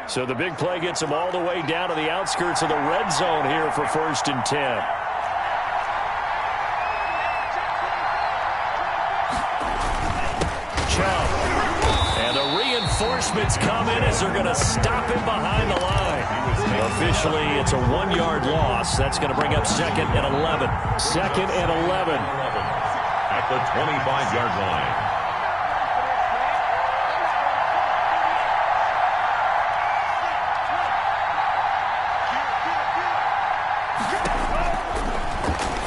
So the big play gets them all the way down to the outskirts of the red zone here for 1st and 10. Chubb. And the reinforcements come in as they're going to stop him behind the line. Officially, it's a 1-yard loss. That's going to bring up 2nd and 11. 2nd and 11. At the 25-yard line.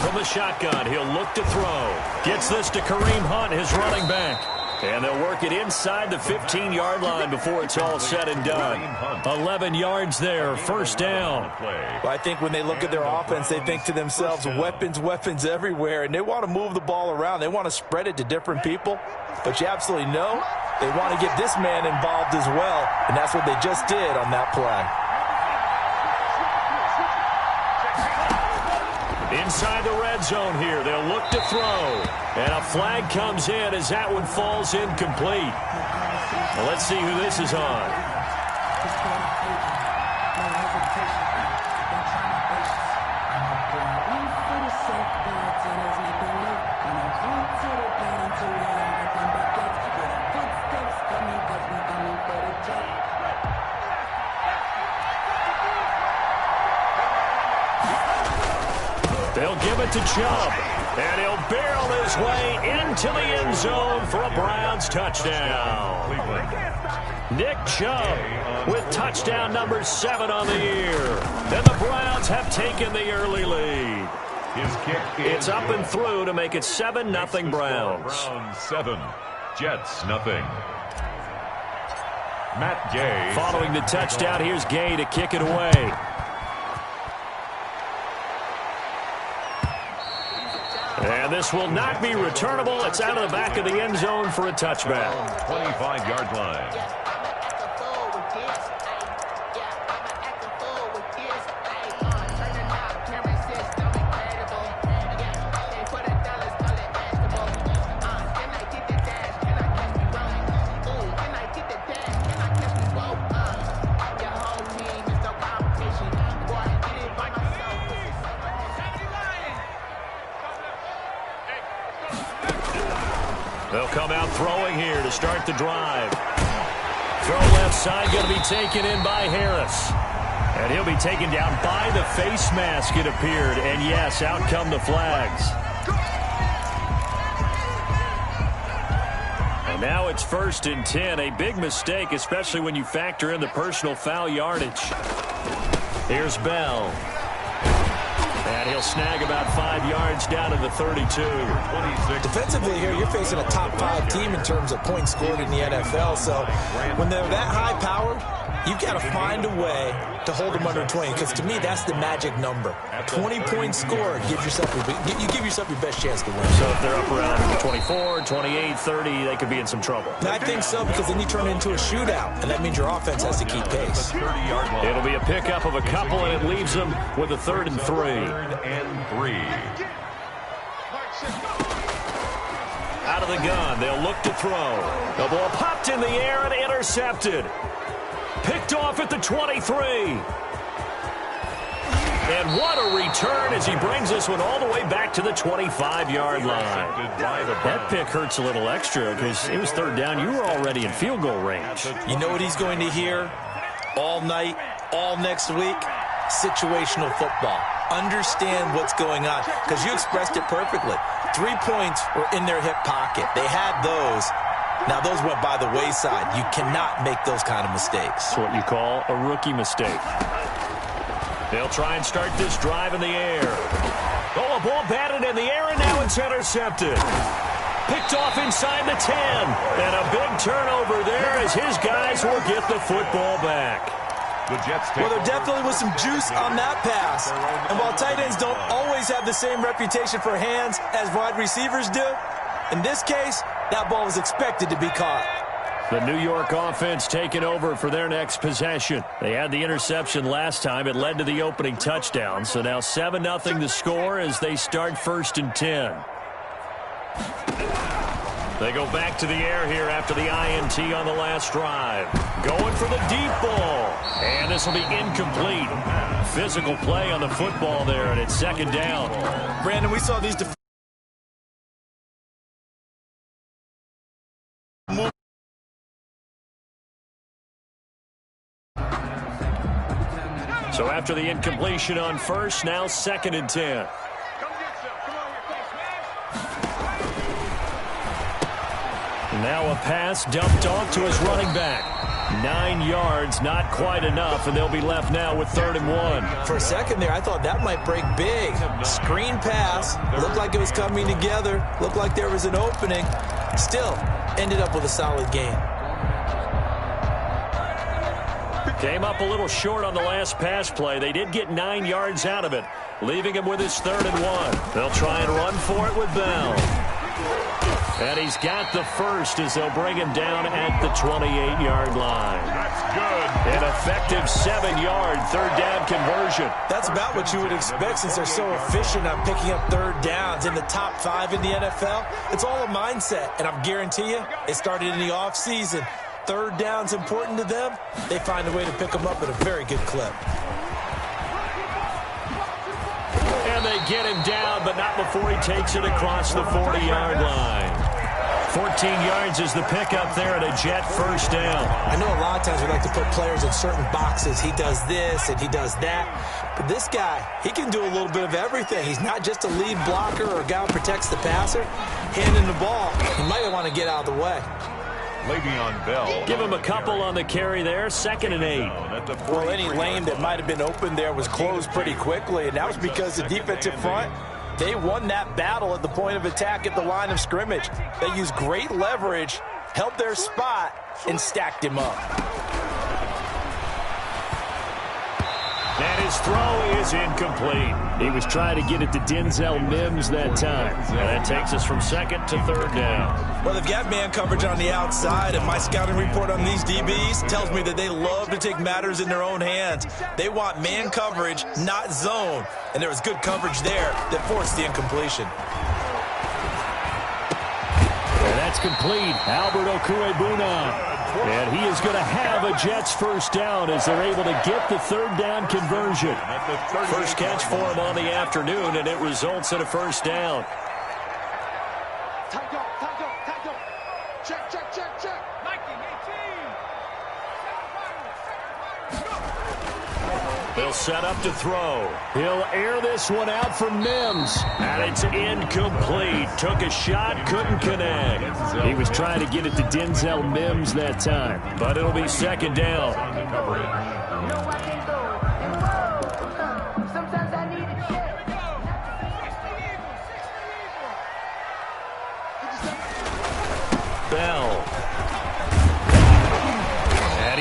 From the shotgun, he'll look to throw. Gets this to Kareem Hunt, his running back. And they'll work it inside the 15-yard line before it's all said and done. 11 yards there, 1st down. Well, I think when they look at their offense, they think to themselves, weapons, weapons everywhere, and they want to move the ball around. They want to spread it to different people. But you absolutely know they want to get this man involved as well, and that's what they just did on that play. Inside the red zone here, they'll look to throw. And a flag comes in as that one falls incomplete. Well, let's see who this is on. They'll give it to Chubb, and he'll barrel his way into the end zone for a Browns touchdown. Nick Chubb with touchdown number 7 on the year. And the Browns have taken the early lead. It's up and through to make it 7-0 Browns. 7, Jets 0. Matt Gay. Following the touchdown, here's Gay to kick it away. And this will not be returnable. It's out of the back of the end zone for a touchback. 25-yard line. They'll come out throwing here to start the drive. Throw left side going to be taken in by Harris. And he'll be taken down by the face mask, it appeared. And yes, out come the flags. And now it's 1st and 10. A big mistake, especially when you factor in the personal foul yardage. Here's Bell. And he'll snag about 5 yards down to the 32. Defensively here, you're facing a top-5 team in terms of points scored in the NFL. So when they're that high-powered, you've got to find a way to hold them under 20. Because to me, that's the magic number. 20 points scored, you give yourself your best chance to win. So if they're up around 24, 28, 30, they could be in some trouble. And I think so, because then you turn it into a shootout, and that means your offense has to keep pace. It'll be a pickup of a couple, and it leaves them with a 3rd and 3. 3rd and 3. Out of the gun, they'll look to throw. The ball popped in the air and intercepted. Picked off at the 23. And what a return as he brings this one all the way back to the 25-yard line. That pick hurts a little extra because it was 3rd down. You were already in field goal range. You know what he's going to hear all night, all next week? Situational football. Understand what's going on, because you expressed it perfectly. 3 points were in their hip pocket. They had those. Now, those went by the wayside. You cannot make those kind of mistakes. That's what you call a rookie mistake. They'll try and start this drive in the air. Oh, a ball batted in the air, and now it's intercepted. Picked off inside the 10. And a big turnover there as his guys will get the football back. Well, there definitely was some juice on that pass. And while tight ends don't always have the same reputation for hands as wide receivers do, in this case, that ball was expected to be caught. The New York offense taking over for their next possession. They had the interception last time. It led to the opening touchdown. So now 7-0 the score as they start 1st and 10. They go back to the air here after the INT on the last drive. Going for the deep ball. this will be incomplete. Physical play on the football there, and it's second down. Brandon, we saw these So after the incompletion on first, now 2nd and 10. Now a pass dumped off to his running back. 9 yards, not quite enough, and they'll be left now with 3rd and 1. For a second there, I thought that might break big. Screen pass, looked like it was coming together, looked like there was an opening. Still, ended up with a solid game. Came up a little short on the last pass play. They did get 9 yards out of it, leaving him with his 3rd and 1. They'll try and run for it with Bell. And he's got the first as they'll bring him down at the 28-yard line. That's good. An effective 7-yard 3rd down conversion. That's about what you would expect since they're so efficient on picking up 3rd downs in the top 5 in the NFL. It's all a mindset, and I guarantee you it started in the offseason. 3rd down's important to them. They find a way to pick them up at a very good clip. And they get him down, but not before he takes it across the 40-yard line. 14 yards is the pickup there at a Jet 1st down. I know a lot of times we like to put players in certain boxes. He does this and he does that. But this guy, he can do a little bit of everything. He's not just a lead blocker or a guy who protects the passer. Handing the ball, he might want to get out of the way. Le'Veon Bell. Give him a couple on the carry there. 2nd and 8. Well, any lane that might have been open there was closed pretty quickly, and that was because the defensive front, they won that battle at the point of attack at the line of scrimmage. They used great leverage, held their spot, and stacked him up. And his throw is incomplete. He was trying to get it to Denzel Mims that time. And that takes us from 2nd to 3rd down. Well, they've got man coverage on the outside, and my scouting report on these DBs tells me that they love to take matters in their own hands. They want man coverage, not zone. And there was good coverage there that forced the incompletion. And that's complete. Albert Okwuegbunam. And he is going to have a Jets 1st down as they're able to get the 3rd down conversion. First catch for him on the afternoon, and it results in a 1st down. They'll set up to throw. He'll air this one out for Mims. And it's incomplete. Took a shot, couldn't connect. He was trying to get it to Denzel Mims that time. But it'll be 2nd down. Bell.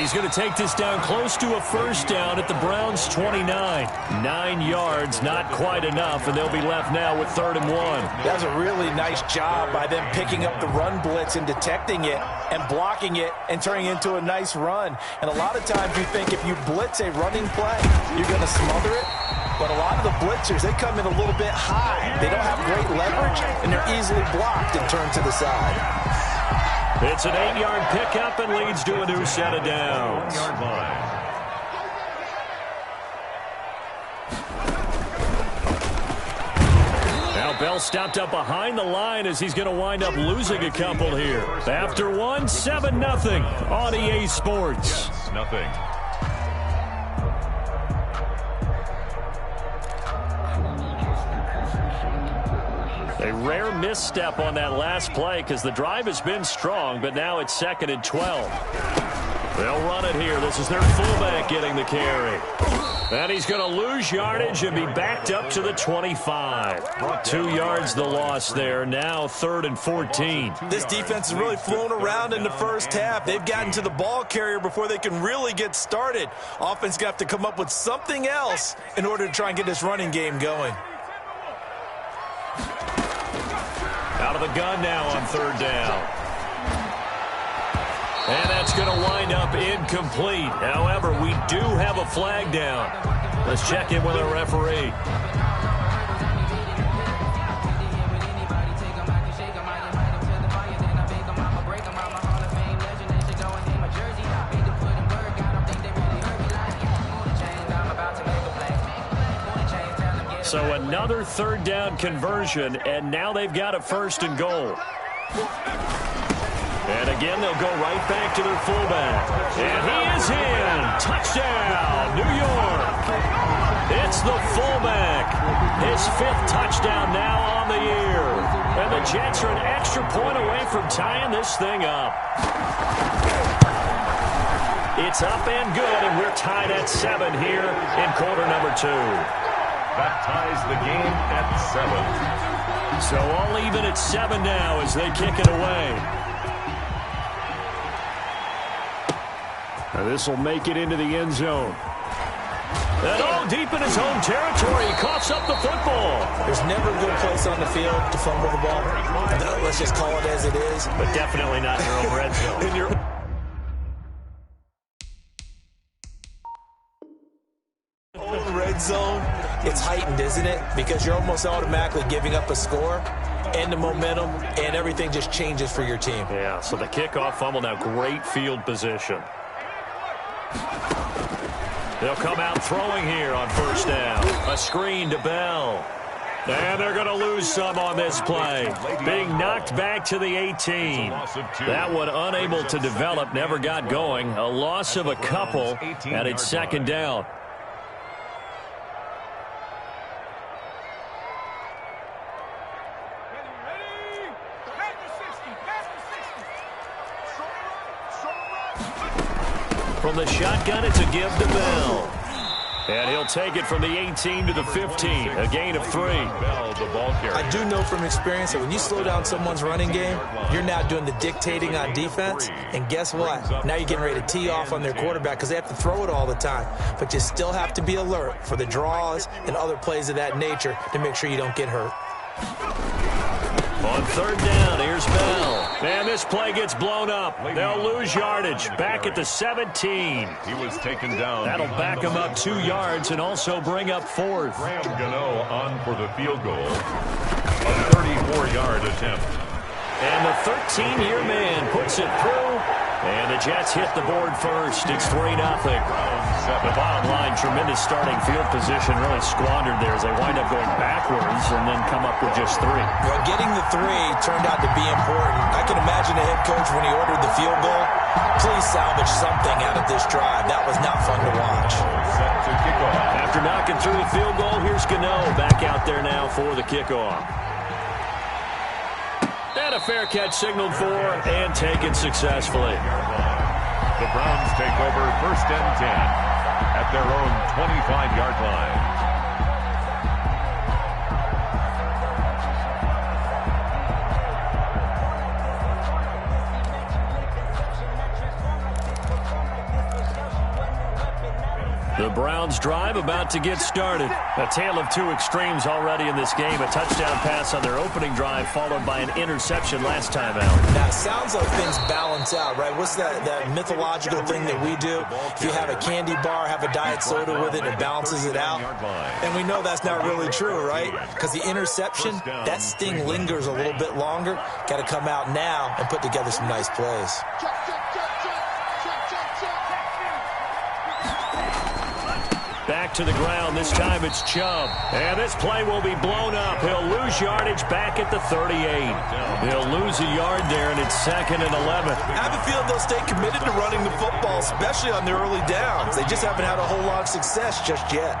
He's going to take this down close to a 1st down at the Browns' 29. 9 yards, not quite enough, and they'll be left now with 3rd and 1. That was a really nice job by them picking up the run blitz and detecting it and blocking it and turning it into a nice run. And a lot of times you think if you blitz a running play, you're going to smother it. But a lot of the blitzers, they come in a little bit high. They don't have great leverage, and they're easily blocked and turned to the side. It's an 8-yard pickup and leads to a new set of downs. Now Bell stopped up behind the line as he's going to wind up losing a couple here. After one, 7-0 on EA Sports. Nothing. A rare misstep on that last play because the drive has been strong, but now it's 2nd and 12. They'll run it here. This is their fullback getting the carry. And he's going to lose yardage and be backed up to the 25. 2 yards the loss there. Now 3rd and 14. This defense has really flown around in the first half. They've gotten to the ball carrier before they can really get started. Offense got to come up with something else in order to try and get this running game going. Out of the gun now on 3rd down. And that's going to wind up incomplete. However, we do have a flag down. Let's check in with our referee. So another third down conversion, and now they've got a 1st and goal. And again, they'll go right back to their fullback. And he is in. Touchdown, New York. It's the fullback. His 5th touchdown now on the year. And the Jets are an extra point away from tying this thing up. It's up and good, and we're tied at 7 here in quarter number 2. That ties the game at 7. So all even at 7 now as they kick it away. This will make it into the end zone. And all deep in his own territory, he coughs up the football. There's never a good place on the field to fumble the ball. Let's just call it as it is. But definitely not in your own red zone. In your own red zone, it's heightened, isn't it? Because you're almost automatically giving up a score and the momentum, and everything just changes for your team. Yeah, so the kickoff fumble, now great field position. They'll come out throwing here on 1st down. A screen to Bell. And they're going to lose some on this play. Being knocked back to the 18. That one unable to develop, never got going. A loss of a couple, and it's 2nd down. From the shotgun, it's a give to Bell. And he'll take it from the 18 to the 15, a gain of 3. I do know from experience that when you slow down someone's running game, you're now doing the dictating on defense. And guess what? Now you're getting ready to tee off on their quarterback because they have to throw it all the time. But you still have to be alert for the draws and other plays of that nature to make sure you don't get hurt. On 3rd down, here's Bell. And this play gets blown up. They'll lose yardage. Back at the 17. He was taken down. That'll back him up 2 yards and also bring up 4th. Graham Gano on for the field goal. A 34-yard attempt. And the 13-year man puts it through. And the Jets hit the board first. It's 3-0. The bottom line, tremendous starting field position, really squandered there as they wind up going backwards and then come up with just 3. Well, getting the 3 turned out to be important. I can imagine the head coach when he ordered the field goal. Please salvage something out of this drive. That was not fun to watch. Set to kick off. After knocking through the field goal, here's Gano back out there now for the kickoff. And a fair catch signaled for and taken successfully. The Browns take over 1st and 10 at their own 25-yard line. The Browns drive about to get started. A tale of 2 extremes already in this game. A touchdown pass on their opening drive followed by an interception last time out. Now, it sounds like things balance out, right? What's that mythological thing that we do? If you have a candy bar, have a diet soda with it, it balances it out. And we know that's not really true, right? Because the interception, that sting lingers a little bit longer. Got to come out now and put together some nice plays. Back to the ground. This time it's Chubb. And this play will be blown up. He'll lose yardage back at the 38. He'll lose a yard there, and it's 2nd and 11. I have a feeling they'll stay committed to running the football, especially on their early downs. They just haven't had a whole lot of success just yet.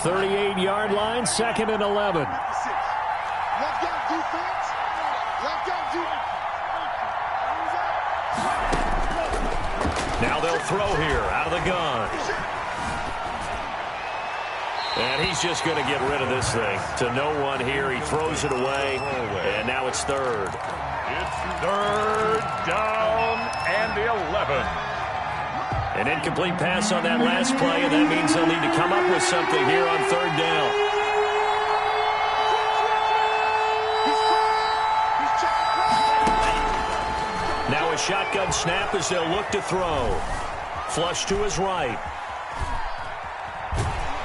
38-yard line, 2nd and 11. Now they'll throw here out of the gun. And he's just going to get rid of this thing. To no one here. He throws it away. And now it's 3rd. It's 3rd down and 11. An incomplete pass on that last play, and that means they'll need to come up with something here on 3rd down. Now a shotgun snap as they'll look to throw. Flush to his right.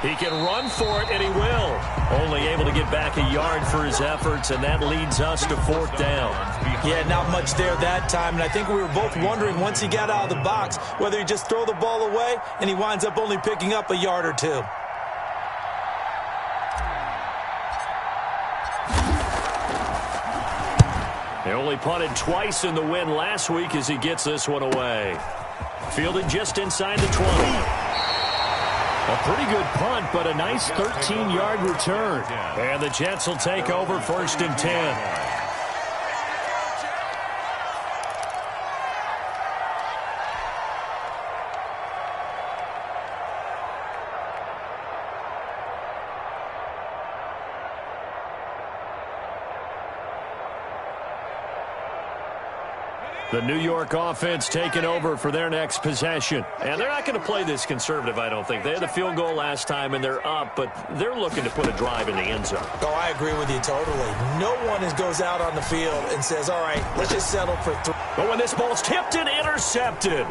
He can run for it, and he will. Only able to get back a yard for his efforts, and that leads us to 4th down. Yeah, not much there that time, and I think we were both wondering once he got out of the box whether he'd just throw the ball away, and he winds up only picking up a yard or 2. They only punted twice in the win last week as he gets this one away. Fielded just inside the 20. A pretty good punt, but a nice 13-yard return. And the Jets will take over 1st and 10. The New York offense taking over for their next possession. And they're not going to play this conservative, I don't think. They had the field goal last time, and they're up, but they're looking to put a drive in the end zone. Oh, I agree with you totally. No one goes out on the field and says, all right, let's just settle for 3. But when this ball's tipped and intercepted,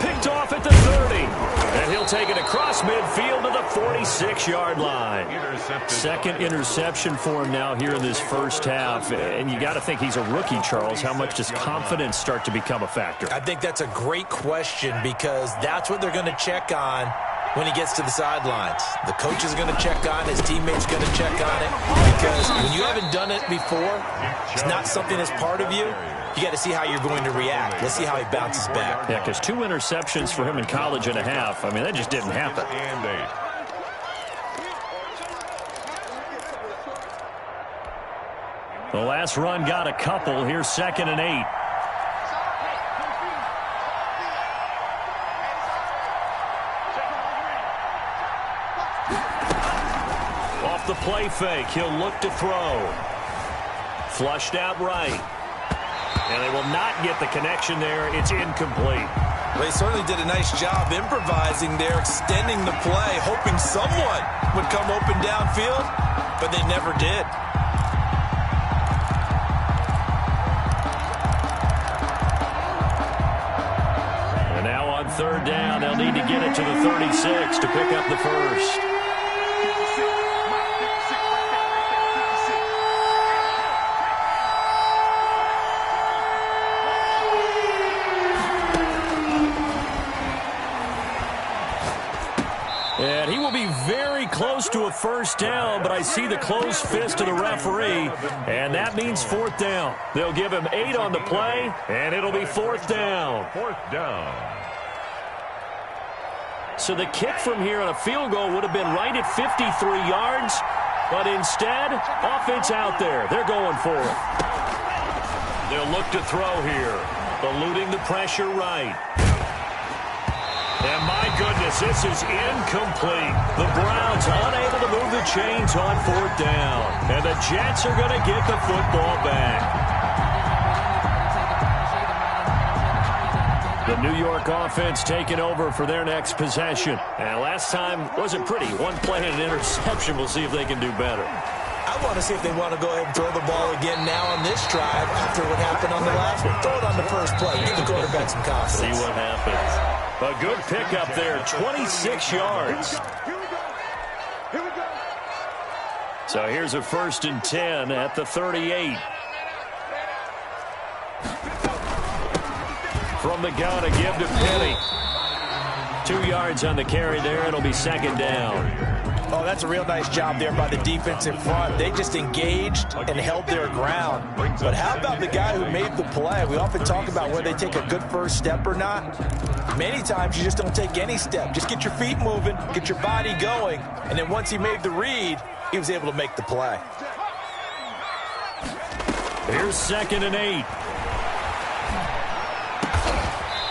picked off at the 30, and he'll take it across midfield to the 46-yard line. Second interception for him now here in this first half, and you got to think he's a rookie, Charles. How much does confidence start to become a factor? I think that's a great question because that's what they're going to check on when he gets to the sidelines. The coach is going to check on it. His teammates going to check on it because when you haven't done it before, it's not something that's part of you. You got to see how you're going to react. Let's see how he bounces back. Yeah, because 2 interceptions for him in college and a half. I mean, that just didn't happen. The last run got a couple. Here's 2nd and 8. Off the play fake, he'll look to throw. Flushed out right. And they will not get the connection there. It's incomplete. Well, they certainly did a nice job improvising there, extending the play, hoping someone would come open downfield, but they never did. And now on 3rd down, they'll need to get it to the 36 to pick up the first. And he will be very close to a first down, but I see the closed fist of the referee, and that means 4th down. They'll give him 8 on the play, and it'll be 4th down. 4th down. So the kick from here on a field goal would have been right at 53 yards, but instead, offense out there. They're going for it. They'll look to throw here, eluding the pressure right. And my goodness, this is incomplete. The Browns unable to move the chains on 4th down. And the Jets are going to get the football back. The New York offense taking over for their next possession. And last time wasn't pretty. 1 play and an interception. We'll see if they can do better. I want to see if they want to go ahead and throw the ball again now on this drive after what happened on the last one. Throw it on the first play. Give the quarterback some confidence. See what happens. A good pickup there, 26 yards. So here's a 1st and 10 at the 38. From the gun, a give to Penny. 2 yards on the carry there. It'll be 2nd down. Oh, that's a real nice job there by the defensive front. They just engaged and held their ground. But how about the guy who made the play? We often talk about whether they take a good first step or not. Many times you just don't take any step. Just get your feet moving, get your body going, and then once he made the read, he was able to make the play. Here's 2nd and 8.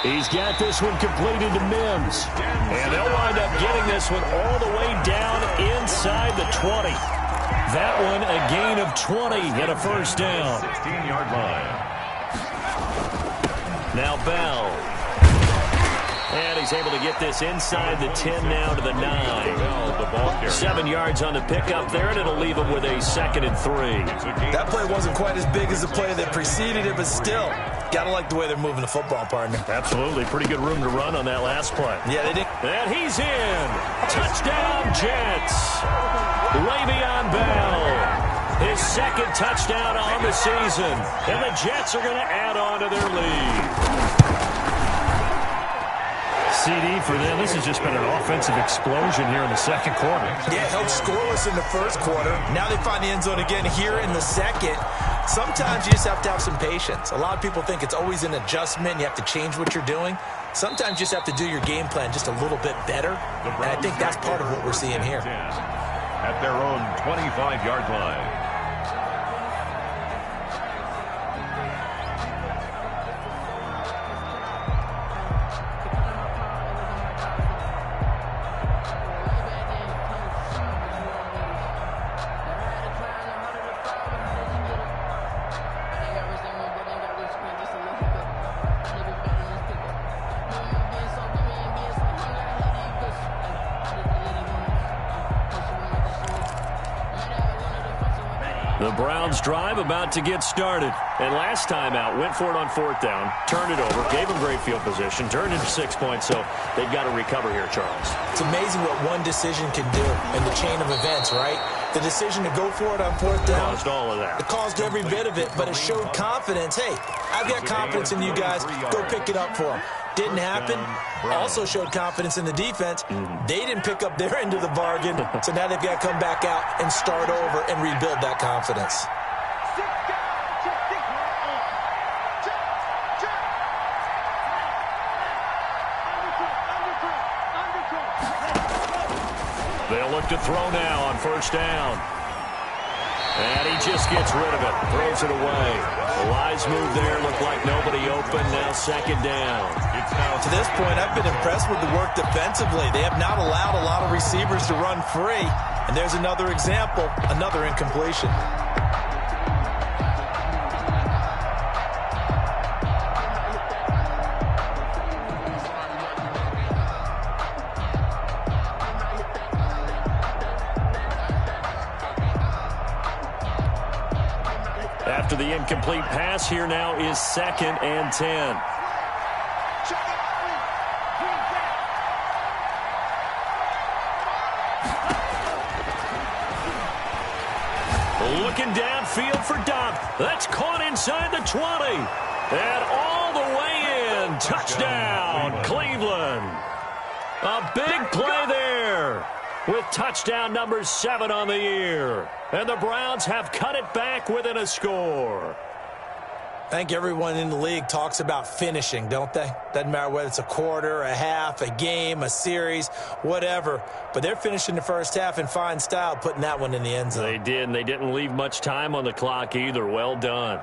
He's got this one completed to Mims. And they'll wind up getting this one all the way down inside the 20. That one a gain of 20 and a first down. 16-yard line. Now Bell. And he's able to get this inside the 10 now to the 9. 7 yards on the pickup there, and it'll leave him with a 2nd and 3. That play wasn't quite as big as the play that preceded it, but still, gotta like the way they're moving the football, partner. Absolutely. Pretty good room to run on that last play. Yeah, they did. And he's in. Touchdown, Jets. Le'Veon Bell. His 2nd touchdown on the season. And the Jets are going to add on to their lead. CD for them. This has just been an offensive explosion here in the second quarter. Yeah, held scoreless in the first quarter. Now they find the end zone again here in the second. Sometimes you just have to have some patience. A lot of people think it's always an adjustment. You have to change what you're doing. Sometimes you just have to do your game plan just a little bit better. And I think that's part of what we're seeing here. At their own 25-yard line. The Browns drive about to get started. And last time out, went for it on fourth down, turned it over, gave them great field position, turned into 6 points, so they've got to recover here, Charles. It's amazing what one decision can do in the chain of events, right? The decision to go for it on fourth down. Caused all of that. It caused every bit of it, but it showed confidence. Hey, I've got confidence in you guys. Go pick it up for them. Didn't happen. Also showed confidence in the defense. They didn't pick up their end of the bargain, so now they've got to come back out and start over and rebuild that confidence. They'll look to throw now on first down. And he just gets rid of it, throws it away. A wise move there, looked like nobody open, now second down. To this point, I've been impressed with the work defensively. They have not allowed a lot of receivers to run free. And there's another example, another incompletion. After the incomplete pass, here now is 2nd and 10. Looking downfield for Dobb. That's caught inside the 20. And all the way in. Touchdown, Cleveland. A big play there with touchdown number 7 on the year. And the Browns have cut it back within a score. I think everyone in the league talks about finishing, don't they? Doesn't matter whether it's a quarter, a half, a game, a series, whatever. But they're finishing the first half in fine style, putting that one in the end zone. They did, and they didn't leave much time on the clock either. Well done.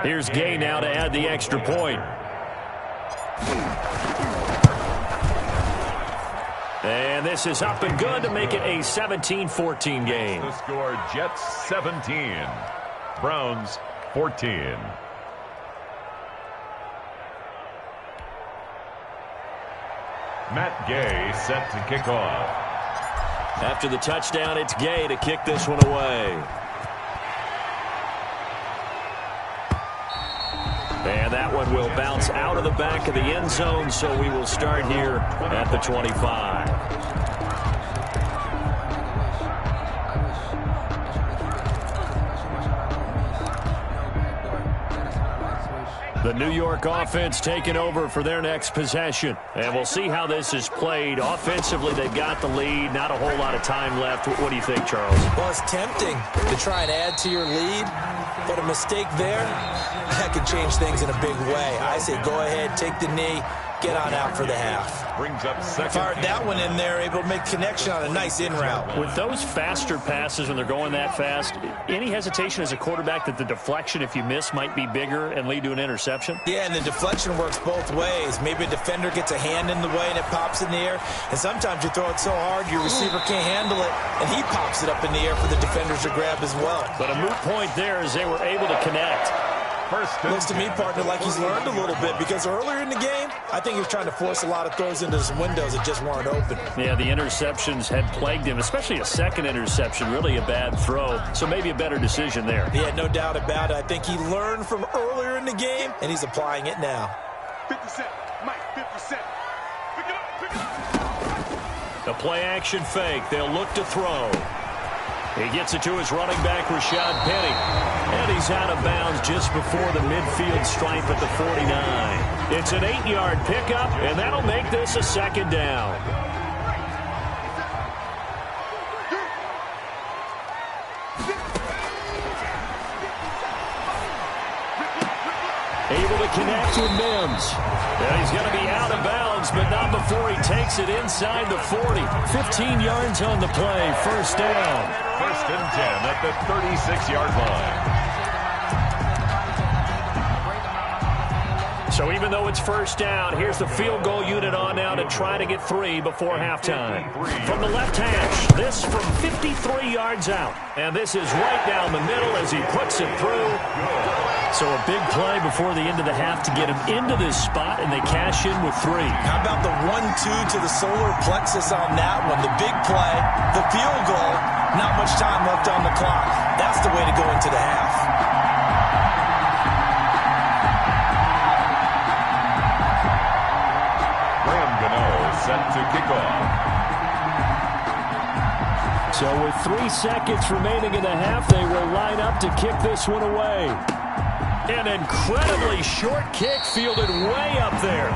Here's Gay now to add the extra point. And this is up and good to make it a 17-14 game. The score, Jets 17, Browns 14. Matt Gay set to kick off. After the touchdown, it's Gay to kick this one away. And that one will bounce out of the back of the end zone, so we will start here at the 25. The New York offense taking over for their next possession. And we'll see how this is played. Offensively, they've got the lead. Not a whole lot of time left. What do you think, Charles? Well, it's tempting to try and add to your lead, but a mistake there, that could change things in a big way. I say go ahead, take the knee, get on out for the half. Brings up second. Fired that one in there, able to make connection on a nice in route. With those faster passes when they're going that fast, any hesitation as a quarterback that the deflection, if you miss, might be bigger and lead to an interception? Yeah, and the deflection works both ways. Maybe a defender gets a hand in the way and it pops in the air. And sometimes you throw it so hard your receiver can't handle it, and he pops it up in the air for the defenders to grab as well. But a moot point there as they were able to connect. Looks to me, partner, like he's learned a little bit, because earlier in the game, I think he was trying to force a lot of throws into some windows that just weren't open. Yeah, the interceptions had plagued him, especially a second interception, really a bad throw. So maybe a better decision there. Yeah, no doubt about it. I think he learned from earlier in the game, and he's applying it now. 50 Mike, 50 Pick it up. A play-action fake. They'll look to throw. He gets it to his running back, Rashad Penny. And he's out of bounds just before the midfield stripe at the 49. It's an 8-yard pickup, and that'll make this a second down. Able to connect with Mims. And he's going to be out of bounds, but not before he takes it inside the 40. 15 yards on the play. First down. First and 10 at the 36-yard line. So even though it's first down, here's the field goal unit on now to try to get 3 before halftime. From the left hash, this from 53 yards out. And this is right down the middle as he puts it through. So a big play before the end of the half to get him into this spot, and they cash in with 3. How about the 1-2 to the solar plexus on that one? The big play, the field goal, not much time left on the clock. That's the way to go into the half. Set to kick off. So with 3 seconds remaining in the half, they will line up to kick this one away. An incredibly short kick fielded way up there.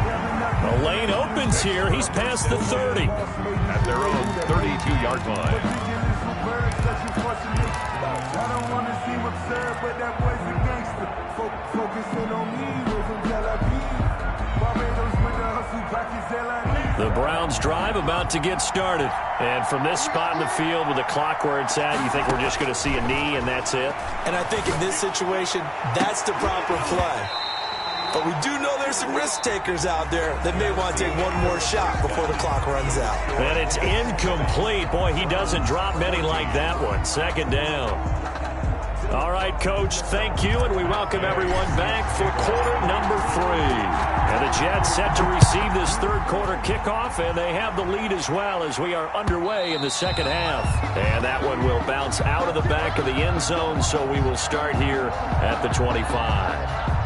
The lane opens here. He's past the 30. At their own 32-yard line. I don't want to seem absurd, but that boy's a gangster. Focusing on me, we're from Tel Aviv. Barbados with the hustle, practice LID. The Browns drive about to get started. And from this spot in the field with the clock where it's at, you think we're just going to see a knee and that's it? And I think in this situation, that's the proper play. But we do know there's some risk takers out there that may want to take one more shot before the clock runs out. And it's incomplete. Boy, he doesn't drop many like that one. Second down. All right, Coach, thank you, and we welcome everyone back for quarter number 3. And the Jets set to receive this third quarter kickoff, and they have the lead as well as we are underway in the second half. And that one will bounce out of the back of the end zone, so we will start here at the 25.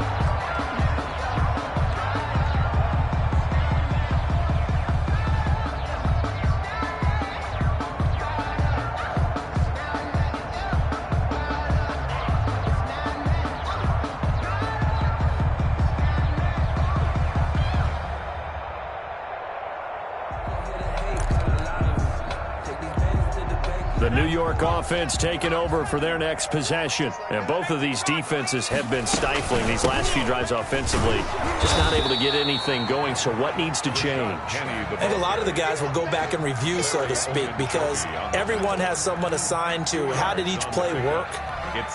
The New York offense taking over for their next possession. And both of these defenses have been stifling these last few drives offensively. Just not able to get anything going. So what needs to change? I think a lot of the guys will go back and review, so to speak, because everyone has someone assigned to how did each play work.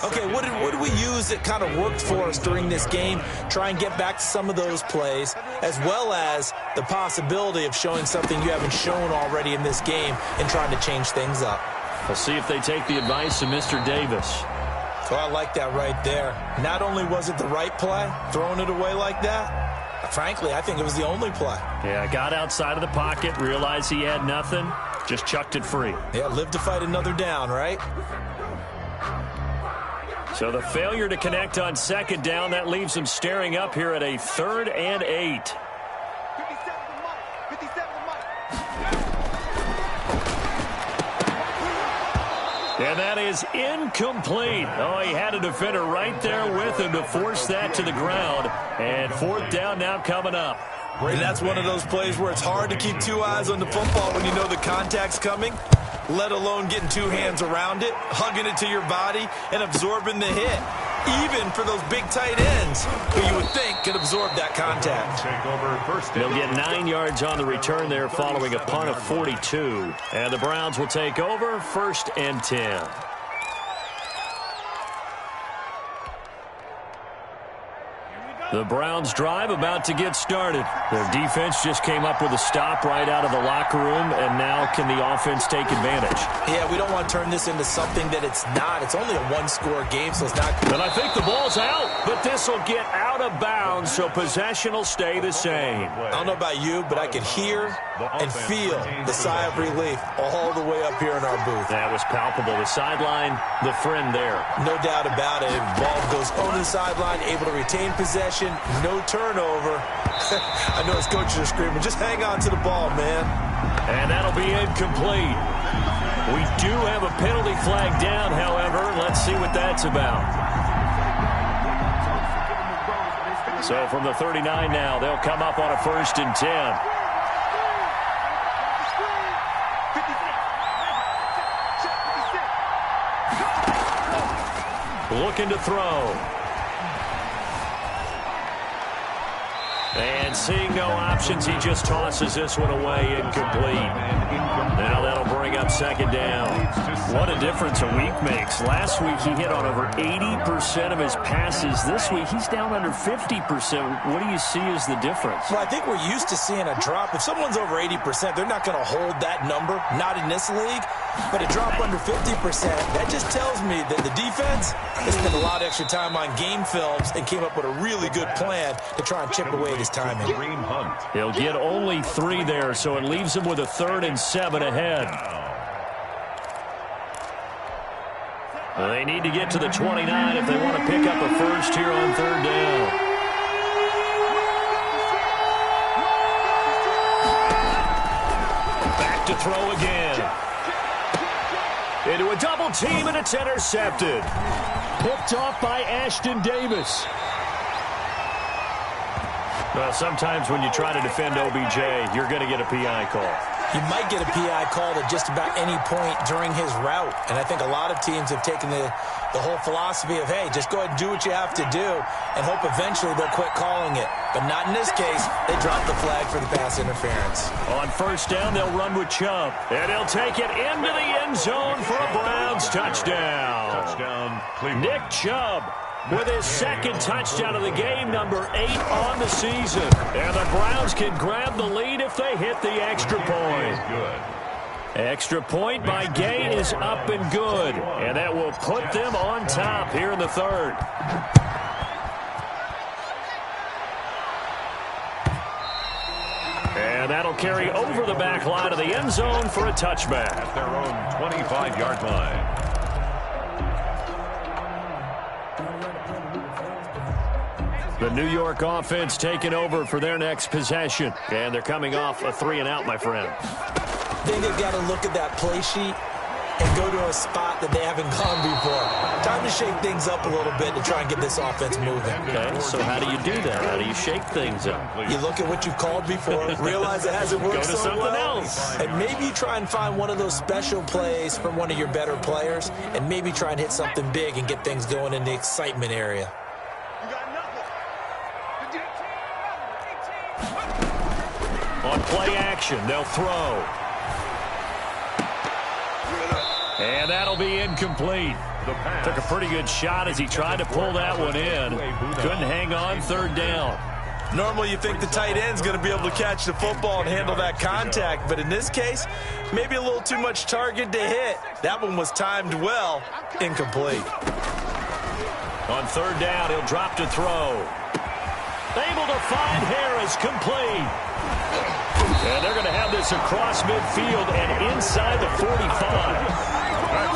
Okay, what did we use that kind of worked for us during this game? Try and get back to some of those plays, as well as the possibility of showing something you haven't shown already in this game and trying to change things up. We'll see if they take the advice of Mr. Davis. So I like that right there. Not only was it the right play, throwing it away like that, frankly, I think it was the only play. Yeah, got outside of the pocket, realized he had nothing, just chucked it free. Yeah, live to fight another down, right? So the failure to connect on second down, that leaves them staring up here at a 3rd and 8. And that is incomplete. Oh, he had a defender right there with him to force that to the ground. And 4th down now coming up. And that's one of those plays where it's hard to keep 2 eyes on the football when you know the contact's coming, let alone getting 2 hands around it, hugging it to your body, and absorbing the hit. Even for those big tight ends who you would think could absorb that contact. They'll get 9 yards on the return there following a punt of 42. And the Browns will take over 1st and 10. The Browns drive about to get started. Their defense just came up with a stop right out of the locker room, and now can the offense take advantage? Yeah, we don't want to turn this into something that it's not. It's only a 1-score game, so it's not. And I think the ball's out, but this will get out of bounds, so possession will stay the same. I don't know about you, but I could hear and feel the sigh of relief all the way up here in our booth. That was palpable. The sideline, the friend there. No doubt about it. Ball goes over the sideline, able to retain possession, no turnover. I know his coaches are screaming, just hang on to the ball, man. And that'll be incomplete. We do have a penalty flag down, however. Let's see what that's about. So from the 39 now, they'll come up on a 1st and 10. Looking to throw. And seeing no options, he just tosses this one away, incomplete. Now that'll bring up 2nd down. What a difference a week makes. Last week he hit on over 80% of his passes. This week he's down under 50%. What do you see as the difference? Well, I think we're used to seeing a drop. If someone's over 80%, they're not going to hold that number, not in this league. But a drop under 50%, that just tells me that the defense has spent a lot of extra time on game films and came up with a really good plan to try and chip away this timing. He'll get only 3 there, so it leaves him with a 3rd and 7 ahead. They need to get to the 29 if they want to pick up a 1st here on 3rd down. Back to throw again. Into a double team, and it's intercepted. Picked off by Ashton Davis. Well, sometimes when you try to defend OBJ, you're going to get a PI call. You might get a PI called at just about any point during his route. And I think a lot of teams have taken the whole philosophy of, hey, just go ahead and do what you have to do and hope eventually they'll quit calling it. But not in this case. They dropped the flag for the pass interference. On 1st down, they'll run with Chubb. And he'll take it into the end zone for a Browns touchdown. Touchdown, Cleveland. Nick Chubb with his 2nd touchdown of the game, number 8 on the season. And the Browns can grab the lead if they hit the extra point. Extra point by Gay is up and good. And that will put them on top here in the 3rd. And that'll carry over the back line of the end zone for a touchback. At their own 25-yard line. The New York offense taking over for their next possession. And they're coming off a 3-and-out, my friend. I think they've got to look at that play sheet and go to a spot that they haven't gone before. Time to shake things up a little bit to try and get this offense moving. Okay, so how do you do that? How do you shake things up? You look at what you've called before, realize it hasn't worked Go to so something well, else. and maybe you try and find one of those special plays from one of your better players, and maybe try and hit something big and get things going in the excitement area. On play action, they'll throw. And that'll be incomplete. Took a pretty good shot as he tried to pull that one in. Couldn't hang on 3rd down. Normally you think the tight end's going to be able to catch the football and handle that contact, but in this case, maybe a little too much target to hit. That one was timed well. Incomplete. On 3rd down, he'll drop to throw. Able to find Harris, complete. And they're going to have this across midfield and inside the 45.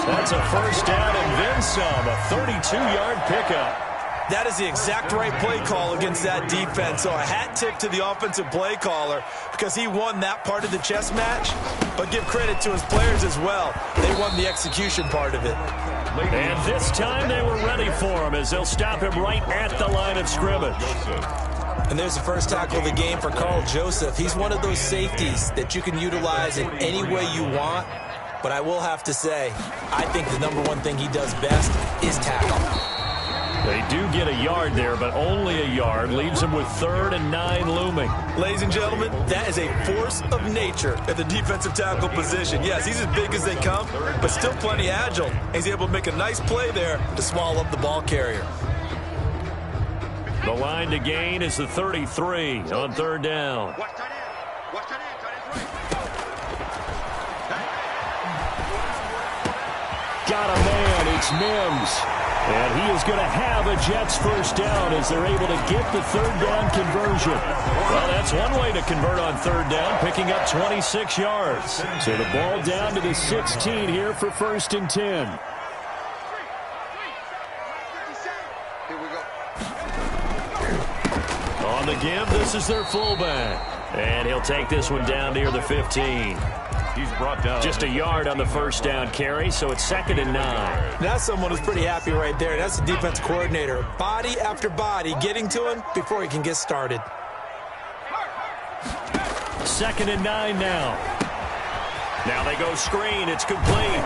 That's a 1st down and then some, a 32-yard pickup. That is the exact right play call against that defense. So a hat tip to the offensive play caller because he won that part of the chess match. But give credit to his players as well. They won the execution part of it. And this time they were ready for him as they'll stop him right at the line of scrimmage. And there's the first tackle of the game for Carl Joseph. He's one of those safeties that you can utilize in any way you want. But I will have to say, I think the number one thing he does best is tackle. They do get a yard there, but only a yard. Leaves them with 3rd and 9 looming. Ladies and gentlemen, that is a force of nature at the defensive tackle position. Yes, he's as big as they come, but still plenty agile. He's able to make a nice play there to swallow up the ball carrier. The line to gain is the 33 on 3rd down. Watch tight end. Watch tight end. Tight end's right. Got a man, it's Mims. And he is going to have a Jets 1st down as they're able to get the 3rd down conversion. Well, that's one way to convert on 3rd down, picking up 26 yards. So the ball down to the 16 here for 1st and 10. Here we go. On the give, this is their fullback. And he'll take this one down near the 15. He's brought down. Just a yard on the first down carry, so it's 2nd and 9. That's someone who's pretty happy right there. That's the defense coordinator. Body after body getting to him before he can get started. 2nd and 9 now. Now they go screen. It's complete.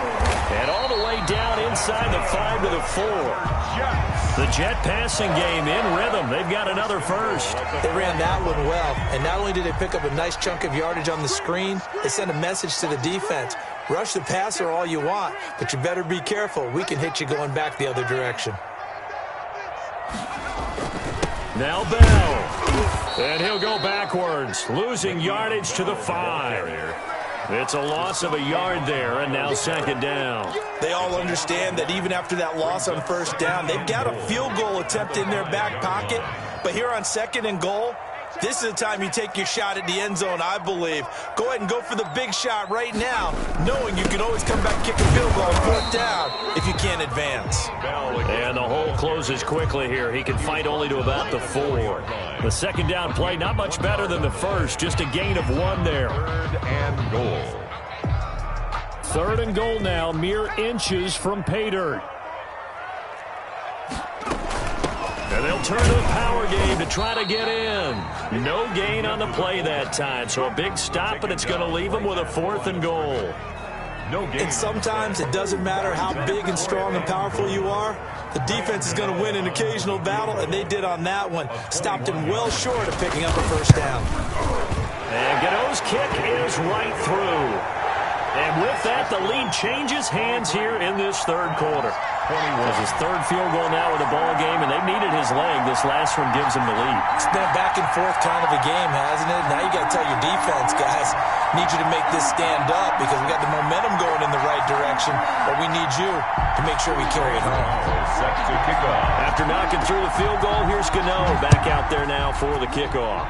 And all the way down inside the 5 to the 4. The Jet passing game in rhythm. They've got another first. They ran that one well. And not only did they pick up a nice chunk of yardage on the screen, they sent a message to the defense. Rush the passer all you want, but you better be careful. We can hit you going back the other direction. Now Bell. And he'll go backwards, losing yardage to the 5. It's a loss of a yard there, and now 2nd down. They all understand that even after that loss on first down, they've got a field goal attempt in their back pocket. But here on 2nd and goal, this is the time you take your shot at the end zone, I believe. Go ahead and go for the big shot right now, knowing you can always come back and kick a field goal on 4th down if you can't advance. And the hole closes quickly here. He can fight only to about the 4. The 2nd down play, not much better than the first. Just a gain of 1 there. 3rd and goal. 3rd and goal now, mere inches from pay dirt. And they'll turn to the power game to try to get in. No gain on the play that time, so a big stop, and it's going to leave them with a 4th and goal. No gain. And sometimes it doesn't matter how big and strong and powerful you are. The defense is going to win an occasional battle, and they did on that one. Stopped him well short of picking up a first down. And Godot's kick is right through. And with that, the lead changes hands here in this 3rd quarter. It's his 3rd field goal now with the ball game, and they've needed his leg. This last one gives him the lead. It's been a back and forth kind of a game, hasn't it? Now you got to tell your defense, guys, need you to make this stand up because we got the momentum going in the right direction, but we need you to make sure we carry it home. Set to kick off. After knocking through the field goal, here's Gano back out there now for the kickoff.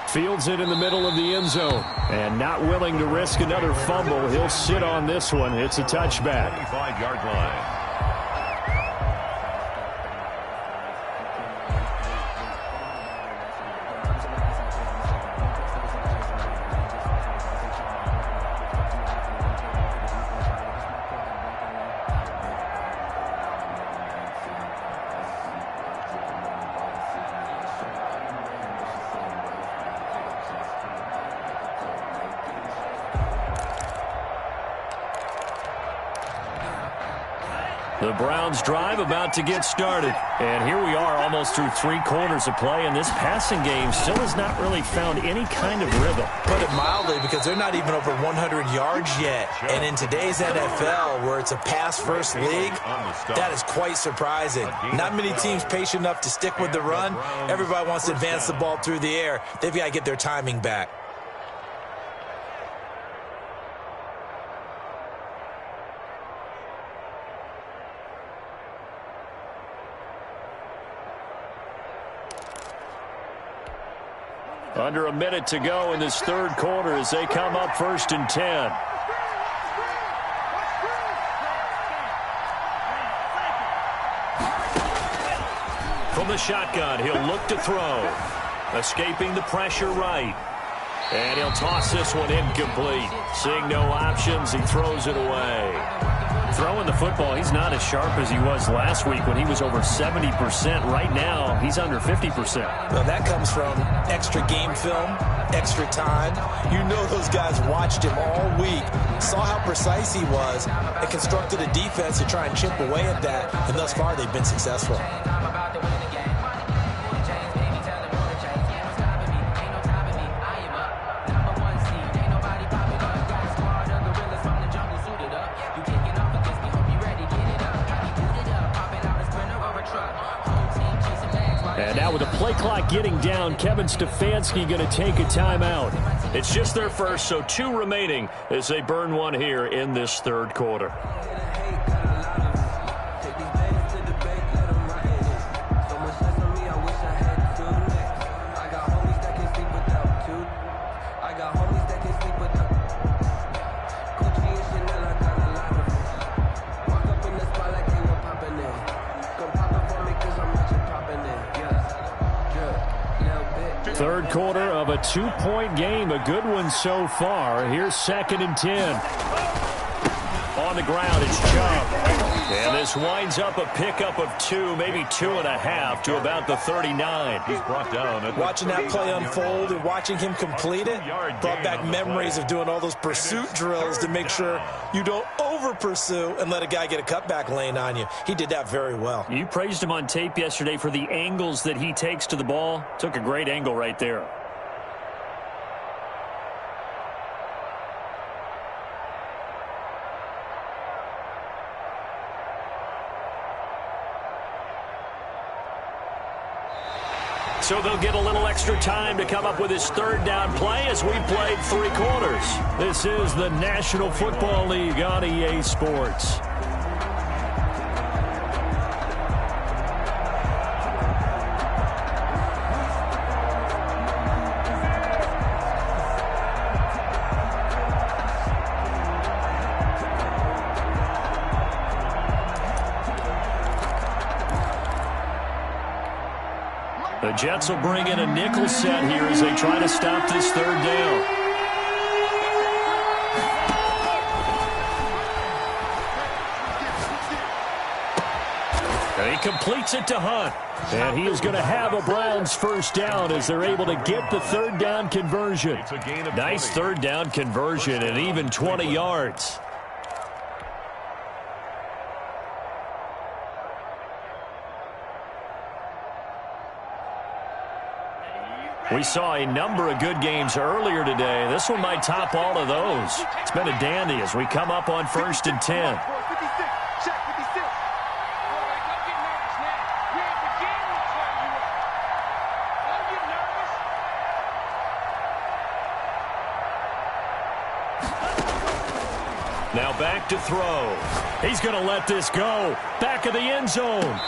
Fields it in the middle of the end zone. And not willing to risk another fumble, he'll sit on this one. It's a touchback. 25-yard line. The Browns drive about to get started. And here we are almost through 3 quarters of play, and this passing game still has not really found any kind of rhythm. Put it mildly, because they're not even over 100 yards yet. And in today's NFL, where it's a pass-first league, that is quite surprising. Not many teams patient enough to stick with the run. Everybody wants to advance the ball through the air. They've got to get their timing back. Under a minute to go in this 3rd quarter as they come up 1st and 10. From the shotgun, he'll look to throw. Escaping the pressure right. And he'll toss this one incomplete. Seeing no options, he throws it away. Throwing the football, he's not as sharp as he was last week when he was over 70%. Right now, he's under 50%. Well, that comes from extra game film, extra time. You know those guys watched him all week, saw how precise he was, and constructed a defense to try and chip away at that. And thus far, they've been successful. And now with the play clock getting down, Kevin Stefanski going to take a timeout. It's just their first, so 2 remaining as they burn one here in this 3rd quarter. Third quarter of a 2-point game, a good one so far. Here's 2nd and 10. On the ground, it's Chubb. And this winds up a pickup of 2, maybe 2.5 to about the 39. He's brought down. Watching that play unfold and watching him complete it brought back memories of doing all those pursuit drills to make sure you don't over-pursue and let a guy get a cutback lane on you. He did that very well. You praised him on tape yesterday for the angles that he takes to the ball. Took a great angle right there. So they'll get a little extra time to come up with his 3rd down play as we played 3 quarters. This is the National Football League on EA Sports. The Jets will bring in a nickel set here as they try to stop this 3rd down. And he completes it to Hunt. And he is going to have a Browns 1st down as they're able to get the 3rd down conversion. Nice 3rd down conversion and even 20 yards. We saw a number of good games earlier today. This one might top all of those. It's been a dandy as we come up on 1st and 10. Now back to throw. He's going to let this go. Back of the end zone.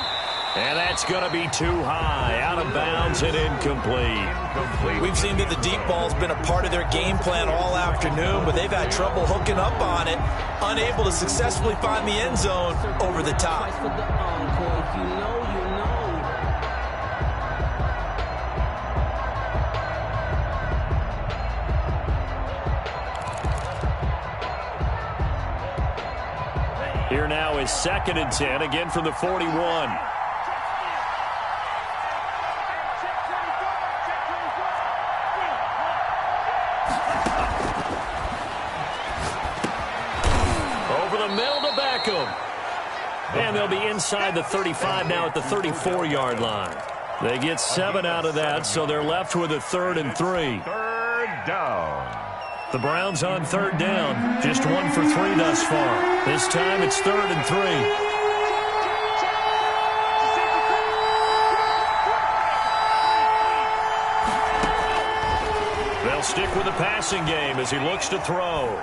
And that's going to be too high, out of bounds and incomplete. We've seen that the deep ball's been a part of their game plan all afternoon, but they've had trouble hooking up on it, unable to successfully find the end zone over the top. Here now is 2nd and 10, again from the 41. And they'll be inside the 35 now at the 34-yard line. They get 7 out of that, so they're left with a 3rd and 3. 3rd down. The Browns on 3rd down. Just 1 for 3 thus far. This time it's 3rd and 3. They'll stick with the passing game as he looks to throw.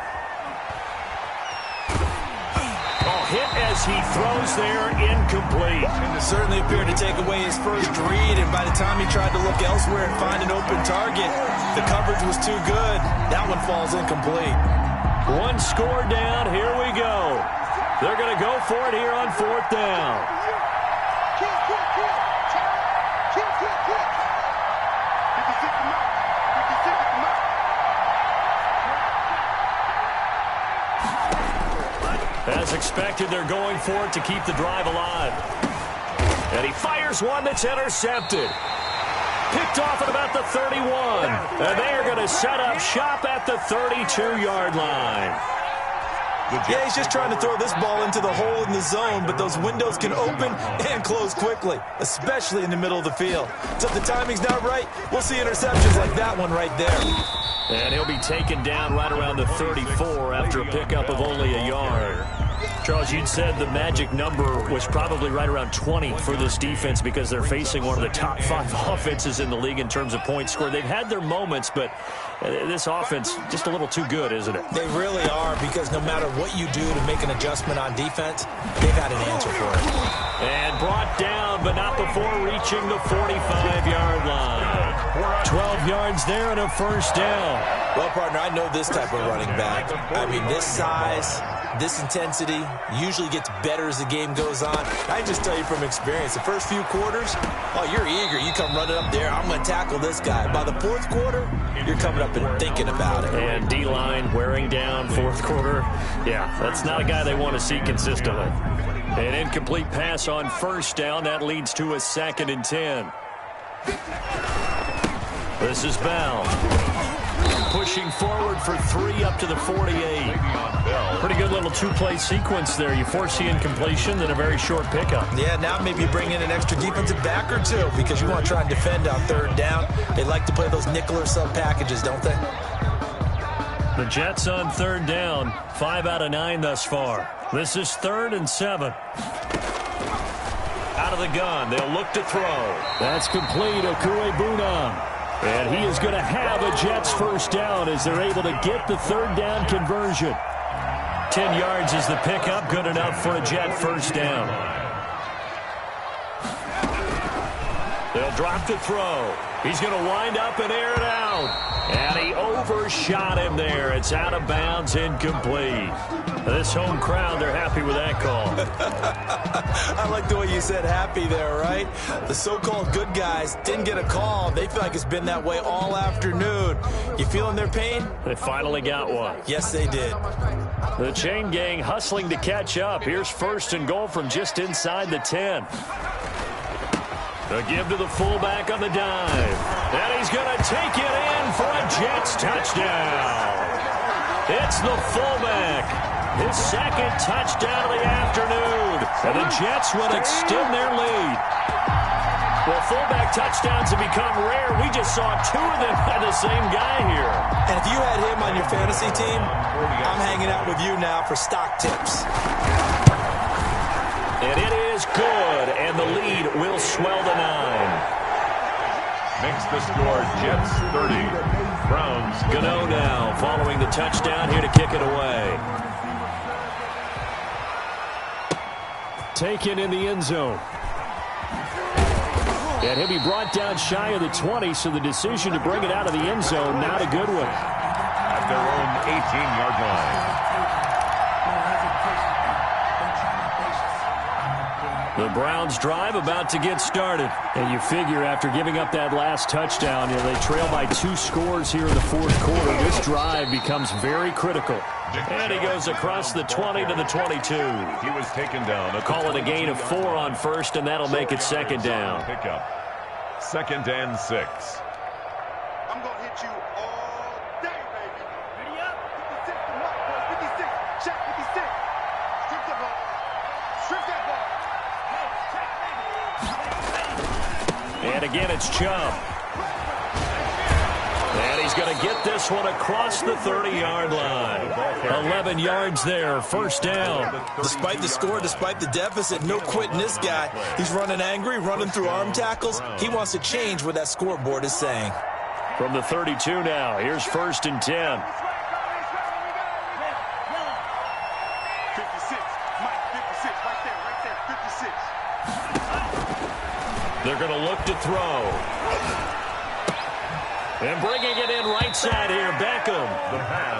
Hit as he throws there, incomplete. Certainly appeared to take away his first read, and by the time he tried to look elsewhere and find an open target, the coverage was too good. That one falls incomplete. 1 score down, here we go. They're going to go for it here on 4th down. As expected, they're going for it to keep the drive alive. And he fires one that's intercepted. Picked off at about the 31. And they are going to set up shop at the 32-yard line. Yeah, he's just trying to throw this ball into the hole in the zone, but those windows can open and close quickly, especially in the middle of the field. So if the timing's not right, we'll see interceptions like that one right there. And he'll be taken down right around the 34 after a pickup of only a yard. Charles, you'd said the magic number was probably right around 20 for this defense because they're facing one of the top 5 offenses in the league in terms of points scored. They've had their moments, but this offense just a little too good, isn't it? They really are, because no matter what you do to make an adjustment on defense, they've had an answer for it. And brought down, but not before reaching the 45-yard line. 12 yards there and a 1st down. Well, partner, I know this type of running back. I mean, this size, This intensity usually gets better as the game goes on. I just tell you from experience, the first few quarters, oh, you're eager. You come running up there, I'm going to tackle this guy. By the fourth quarter, you're coming up and thinking about it. And D-line wearing down fourth quarter. Yeah, that's not a guy they want to see consistently. An incomplete pass on first down. That leads to a 2nd and 10. This is Bell. Pushing forward for 3 up to the 48. Pretty good little two-play sequence there. You force the incompletion, then a very short pickup. Yeah, now maybe bring in an extra defensive back or two because you want to try and defend on 3rd down. They like to play those nickel or sub packages, don't they? The Jets on 3rd down, 5 out of 9 thus far. This is 3rd and 7. Out of the gun, they'll look to throw. That's complete, Okuebuna. And he is going to have a Jets first down as they're able to get the 3rd down conversion. 10 yards is the pickup, good enough for a Jet first down. They'll drop to throw. He's going to wind up and air it out. And he overshot him there. It's out of bounds, incomplete. This home crowd, they're happy with that call. I like the way you said happy there, right? The so-called good guys didn't get a call. They feel like it's been that way all afternoon. You feeling their pain? They finally got one. Yes, they did. The chain gang hustling to catch up. Here's 1st and goal from just inside the 10. A give to the fullback on the dive. And he's going to take it in for a Jets touchdown. It's the fullback. His 2nd touchdown of the afternoon. And the Jets will extend their lead. Well, fullback touchdowns have become rare. We just saw 2 of them by the same guy here. And if you had him on your fantasy team, I'm hanging out with you now for stock tips. And it is good, and the lead will swell to 9. Makes the score Jets 30. Browns. Gano now following the touchdown here to kick it away. Taken in the end zone. And he'll be brought down shy of the 20, so the decision to bring it out of the end zone, not a good one. At their own 18-yard line. The Browns drive about to get started. And you figure after giving up that last touchdown, they trail by 2 scores here in the fourth quarter. This drive becomes very critical. And he goes across the 20 to the 22. He was taken down. Call it a gain of 4 on first, and that'll make it 2nd down. Pickup. 2nd and 6. I'm going to hit you all day, baby. Giddy up. 56 to Mark, boys. 56. Check 56. Strip the ball. Strip that ball. And again, it's Chubb. And he's going to get this one across the 30-yard line. 11 yards there, first down. Despite the score, despite the deficit, no quitting this guy. He's running angry, running through arm tackles. He wants to change what that scoreboard is saying. From the 32 now, here's 1st and 10. 56. Mike, 56. Right there. 56. They're going to look to throw. And bringing it in right side here, Beckham.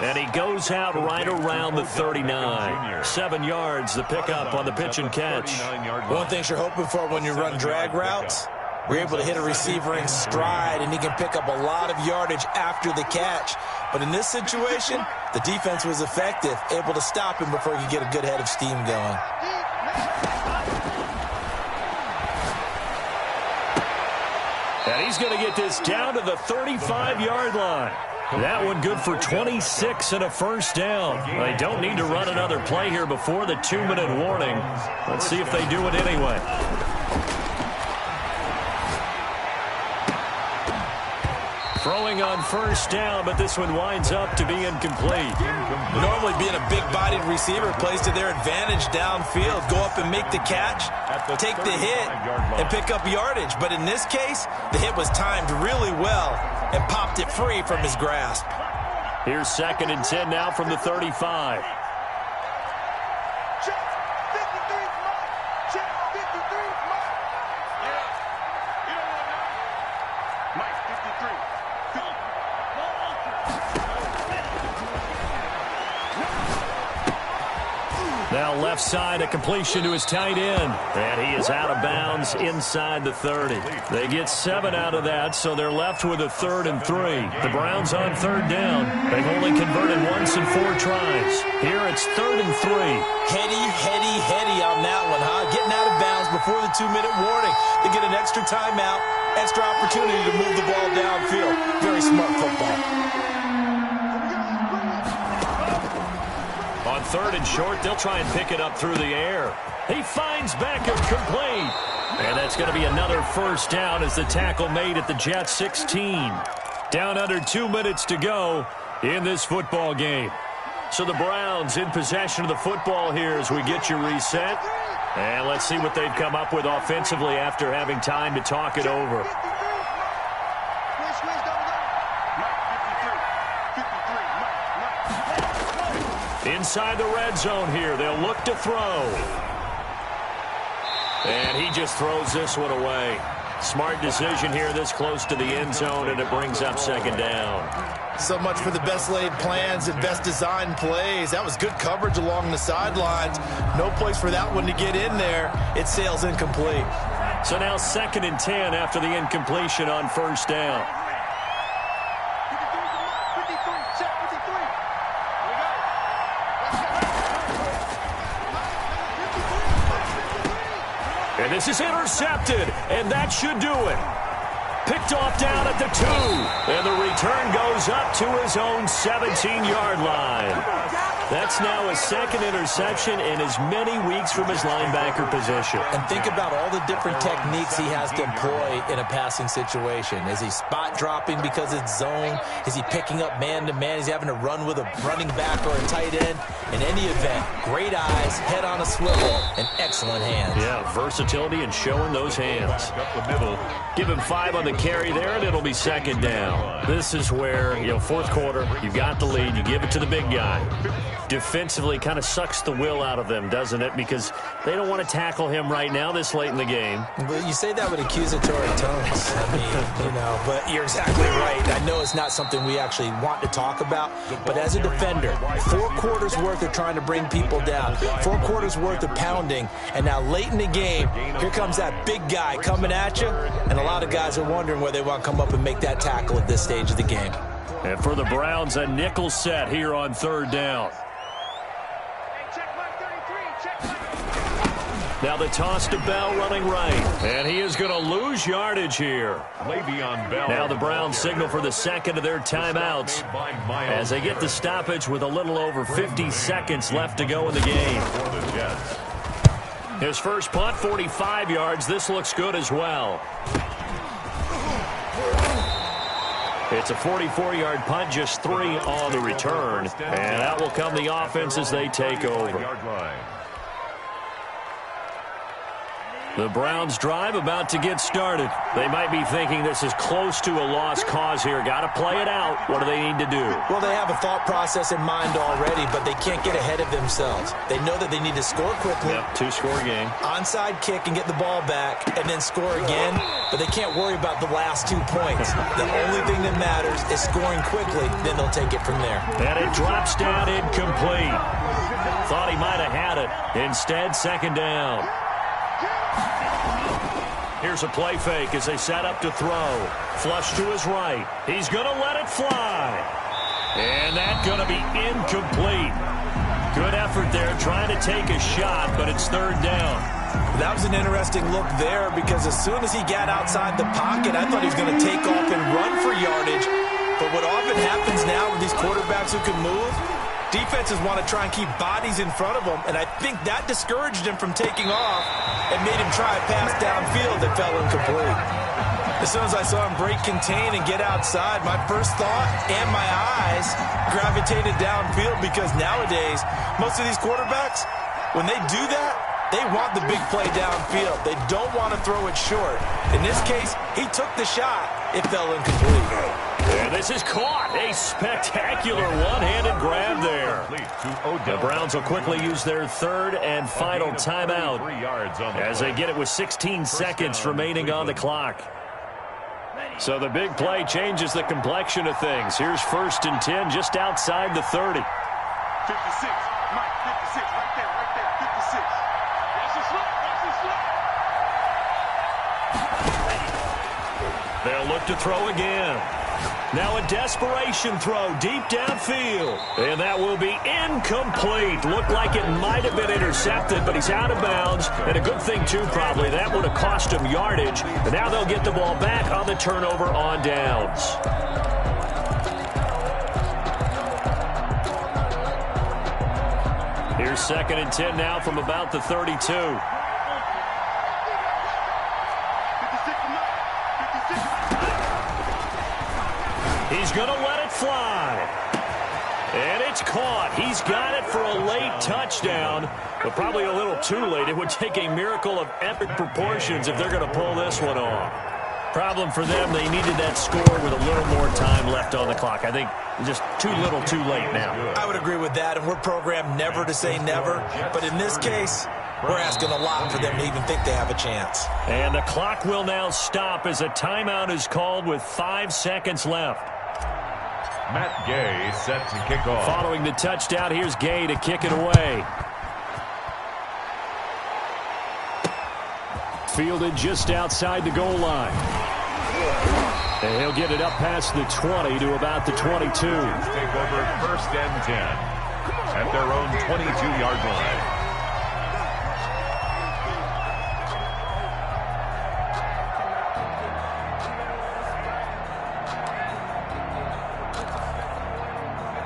And he goes out right around the 39. 7 yards, the pickup on the pitch and catch. One thing you're hoping for when you run drag routes, you're able to hit a receiver in stride, and he can pick up a lot of yardage after the catch. But in this situation, the defense was effective, able to stop him before he could get a good head of steam going. And he's going to get this down to the 35-yard line. That one good for 26 and a first down. They don't need to run another play here before the 2-minute warning. Let's see if they do it anyway. Throwing on first down, but this one winds up to be incomplete. Normally being a big-bodied receiver plays to their advantage downfield. Go up and make the catch, take the hit, and pick up yardage. But in this case, the hit was timed really well and popped it free from his grasp. Here's 2nd and 10 now from the 35. Now left side, a completion to his tight end. And he is out of bounds inside the 30. They get 7 out of that, so they're left with a 3rd and 3. The Browns on 3rd down. They've only converted once in 4 tries. Here it's 3rd and 3. Heady on that one, huh? Getting out of bounds before the 2-minute warning. They get an extra timeout, extra opportunity to move the ball downfield. Very smart football. On 3rd and short, they'll try and pick it up through the air. He finds Beckham complete. And that's going to be another 1st down as the tackle made at the Jets 16. Down under 2 minutes to go in this football game. So the Browns in possession of the football here as we get you reset. And let's see what they've come up with offensively after having time to talk it over. Inside the red zone here, they'll look to throw. And he just throws this one away. Smart decision here this close to the end zone, and it brings up 2nd down. So much for the best laid plans and best designed plays. That was good coverage along the sidelines. No place for that one to get in there. It sails incomplete. So now 2nd and 10 after the incompletion on 1st down. And this is intercepted, and that should do it. Picked off down at the 2, and the return goes up to his own 17-yard line. That's now his 2nd interception in as many weeks from his linebacker position. And think about all the different techniques he has to employ in a passing situation. Is he spot dropping because it's zone? Is he picking up man-to-man? Is he having to run with a running back or a tight end? In any event, great eyes, head on a swivel, and excellent hands. Yeah, versatility and showing those hands. Up the middle. Give him 5 on the carry there, and it'll be 2nd down. This is where, 4th quarter, you've got the lead. You give it to the big guy. Defensively kind of sucks the will out of them, doesn't it? Because they don't want to tackle him right now this late in the game. But you say that with accusatory tones. I mean, but you're exactly right. I know it's not something we actually want to talk about, but as a defender, 4 quarters worth of trying to bring people down, 4 quarters worth of pounding, and now late in the game, here comes that big guy coming at you, and a lot of guys are wondering where they want to come up and make that tackle at this stage of the game. And for the Browns, a nickel set here on 3rd down. Now the toss to Bell running right. And he is going to lose yardage here. Le'Veon Bell. Now the Browns signal for the 2nd of their timeouts as they get the stoppage with a little over 50 seconds left to go in the game. His first punt, 45 yards. This looks good as well. It's a 44-yard punt, just 3 on the return. And that will come the offense as they take over. The Browns drive about to get started. They might be thinking this is close to a lost cause here. Got to play it out. What do they need to do? Well, they have a thought process in mind already, but they can't get ahead of themselves. They know that they need to score quickly. Yep, 2-score game. Onside kick and get the ball back and then score again, but they can't worry about the last 2 points. The only thing that matters is scoring quickly, then they'll take it from there. And it drops down incomplete. Thought he might have had it. Instead, 2nd down. Here's a play fake as they set up to throw. Flush to his right. He's going to let it fly. And that's going to be incomplete. Good effort there trying to take a shot, but it's 3rd down. That was an interesting look there because as soon as he got outside the pocket, I thought he was going to take off and run for yardage. But what often happens now with these quarterbacks who can move, defenses want to try and keep bodies in front of them, and I think that discouraged him from taking off and made him try a pass downfield that fell incomplete. As soon as I saw him break contain and get outside, my first thought and my eyes gravitated downfield because nowadays, most of these quarterbacks, when they do that, they want the big play downfield. They don't want to throw it short. In this case, he took the shot. It fell incomplete. And this is caught. A spectacular one-handed grab there. The Browns will quickly use their 3rd and final timeout as they get it with 16 seconds remaining on the clock. So the big play changes the complexion of things. Here's 1st and 10 just outside the 30. 56. Mike, 56, right there, 56. That's a slip, They'll look to throw again. Now a desperation throw deep downfield. And that will be incomplete. Looked like it might have been intercepted, but he's out of bounds. And a good thing, too, probably. That would have cost him yardage. And now they'll get the ball back on the turnover on downs. Here's 2nd and 10 now from about the 32. He's going to let it fly. And it's caught. He's got it for a late touchdown, but probably a little too late. It would take a miracle of epic proportions if they're going to pull this one off. Problem for them, they needed that score with a little more time left on the clock. I think just too little too late now. I would agree with that, and we're programmed never to say never. But in this case, we're asking a lot for them to even think they have a chance. And the clock will now stop as a timeout is called with 5 seconds left. Matt Gay set to kick off. Following the touchdown, here's Gay to kick it away. Fielded just outside the goal line. And he'll get it up past the 20 to about the 22. Take over 1st and 10 at their own 22-yard line.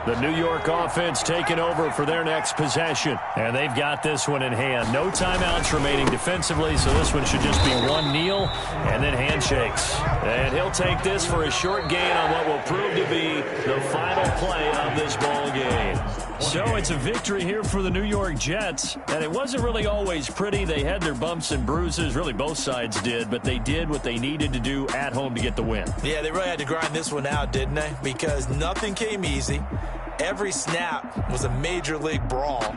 The New York offense taking over for their next possession. And they've got this one in hand. No timeouts remaining defensively, so this one should just be one kneel and then handshakes. And he'll take this for a short gain on what will prove to be the final play of this ball game. So it's a victory here for the New York Jets. And it wasn't really always pretty. They had their bumps and bruises. Really, both sides did. But they did what they needed to do at home to get the win. Yeah, they really had to grind this one out, didn't they? Because nothing came easy. Every snap was a major league brawl.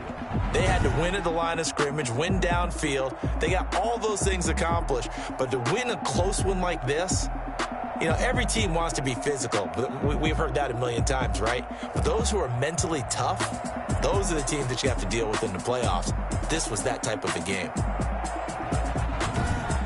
They had to win at the line of scrimmage, win downfield. They got all those things accomplished. But to win a close one like this, you know, every team wants to be physical. We've heard that a million times, right? But those who are mentally tough, those are the teams that you have to deal with in the playoffs. This was that type of a game.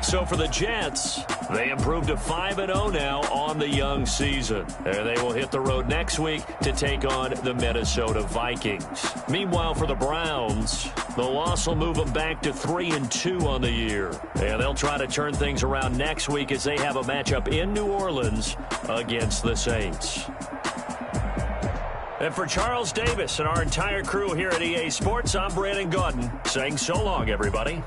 So for the Jets, they improved to 5-0 now on the young season. And they will hit the road next week to take on the Minnesota Vikings. Meanwhile, for the Browns, the loss will move them back to 3-2 on the year. And they'll try to turn things around next week as they have a matchup in New Orleans against the Saints. And for Charles Davis and our entire crew here at EA Sports, I'm Brandon Gaudin saying so long, everybody.